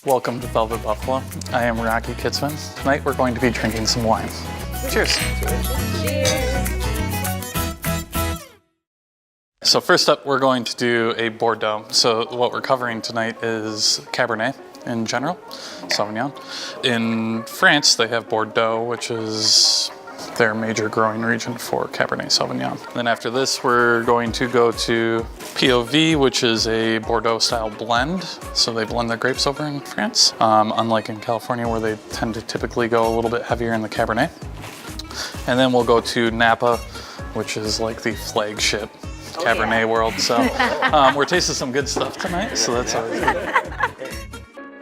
Welcome to Velvet Buffalo. I am Rocky Kitzman. Tonight we're going to be drinking some wine. Cheers. So first up, we're going to do a Bordeaux. So what we're covering tonight is Cabernet in general, Sauvignon. In France, they have Bordeaux, which is their major growing region for Cabernet Sauvignon. Then after this, we're going to go to POV, which is a Bordeaux-style blend. So they blend their grapes over in France, unlike in California, where they tend to typically go a little bit heavier in the Cabernet. And then we'll go to Napa, which is like the flagship Cabernet world. So we're tasting some good stuff tonight, so that's always good.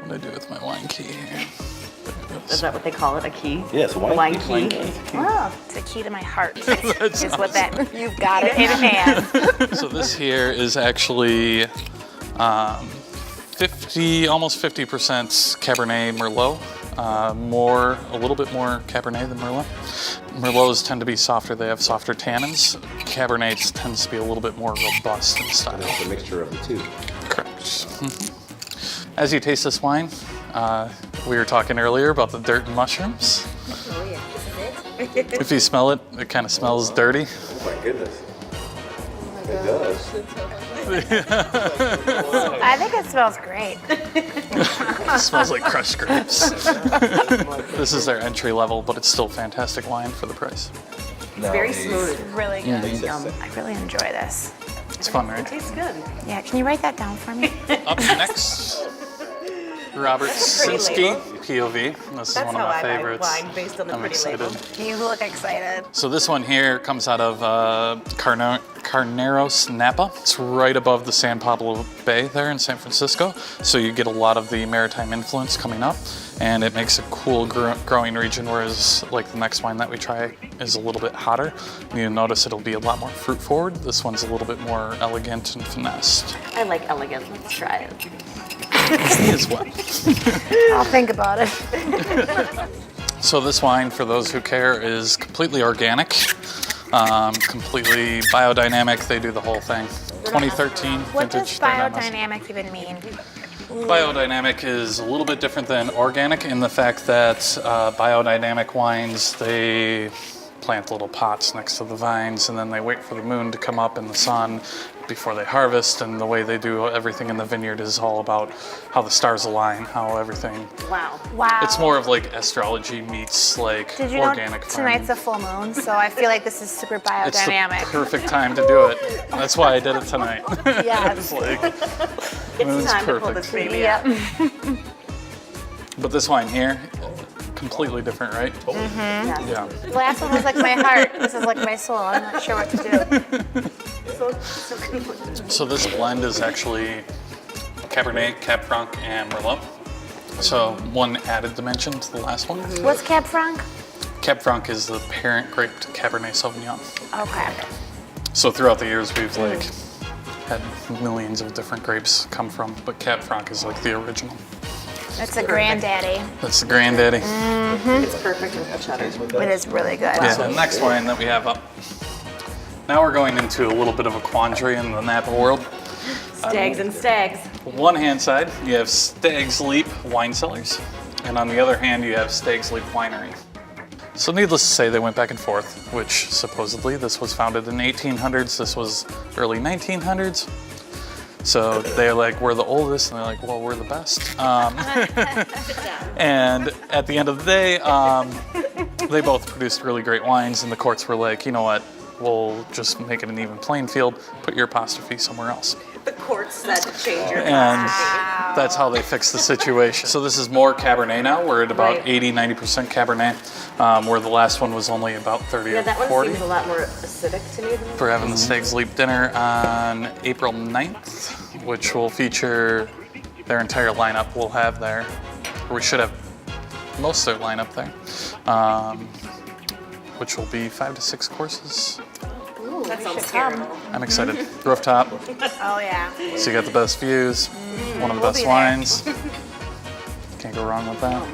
What do I do with my wine key here? Is that what they call it, a key? Yes, wine key. Oh, it's a key to my heart. Is what that, you've got it in hand. So this here is actually 50, almost 50% Cabernet Merlot. A little bit more Cabernet than Merlot. Merlots tend to be softer, they have softer tannins. Cabernet tends to be a little bit more robust in style. And it's a mixture of the two. Correct. As you taste this wine, we were talking earlier about the dirt and mushrooms. Oh yeah, this is it. If you smell it, it kind of smells dirty. Oh my goodness. It does. I think it smells great. It smells like crushed grapes. This is their entry level, but it's still fantastic wine for the price. It's very smooth. Really good. Mm. I really enjoy this. It's fun, right? It tastes good. Yeah, can you write that down for me? Up next, Robert Sinski, POV. This is That's one of how my I buy favorites. wine, based on the I'm pretty excited. label. You look excited. So this one here comes out of Carneros, Napa. It's right above the San Pablo Bay there in San Francisco. So you get a lot of the maritime influence coming up, and it makes a cool growing region, whereas like the next wine that we try is a little bit hotter. You'll notice it'll be a lot more fruit forward. This one's a little bit more elegant and finessed. I like elegant. Let's try it. As well. I'll think about it. So this wine, for those who care, is completely organic, completely biodynamic. They do the whole thing. 2013 What does vintage. They're not messing. biodynamic even mean? Biodynamic is a little bit different than organic in the fact that biodynamic wines, they plant little pots next to the vines and then they wait for the moon to come up in the sun before they harvest, and the way they do everything in the vineyard is all about how the stars align, how everything. Wow. Wow. It's more of like astrology meets like Did you organic know farming. tonight's a full moon, so I feel like this is super It's the biodynamic. perfect time to do it. That's why I did it tonight. Yes. It's like, It's moon's time to pull perfect. this baby Yep. out. But this wine here, completely different, right? Yeah. Yeah. The last one was like my heart. This is like my soul. I'm not sure what to do. So good. So this blend is actually Cabernet, Cab Franc, and Merlot. So one added dimension to the last one. What's Cab Franc? Cab Franc is the parent grape to Cabernet Sauvignon. Okay. So throughout the years, we've like had millions of different grapes come from, but Cab Franc is like the original. It's a granddaddy. That's the granddaddy. It's perfect with the cheddar. It is really good. Yeah, the next wine that we have up. Now we're going into a little bit of a quandary in the Napa world. Stags and stags. One hand side, you have Stag's Leap Wine Cellars, and on the other hand, you have Stag's Leap Winery. So needless to say, they went back and forth, which supposedly this was founded in 1800s, this was early 1900s. So they're like, we're the oldest, and they're like, well, we're the best. And at the end of the day, they both produced really great wines, and the courts were like, you know what, we'll just make it an even playing field, put your apostrophe somewhere else. The court said to change your And philosophy. that's how they fixed the situation. So this is more Cabernet now. We're at about Right. 80-90% Cabernet, where the last one was only about 30 Yeah, or that one 40. seems a lot more acidic to me than We're having the Stag's Leap dinner on April 9th, which will feature their entire lineup we'll have there. Or we should have most of their lineup there, which will be 5 to 6 courses. that sounds terrible. I'm excited. Rooftop, Oh yeah. so you got the best views, one of the We'll best be there. wines. Can't go wrong with that.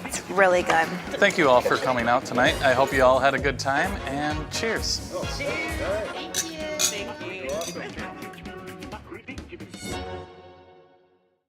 It's really good. Thank you all for coming out tonight. I hope you all had a good time, and cheers. Cheers.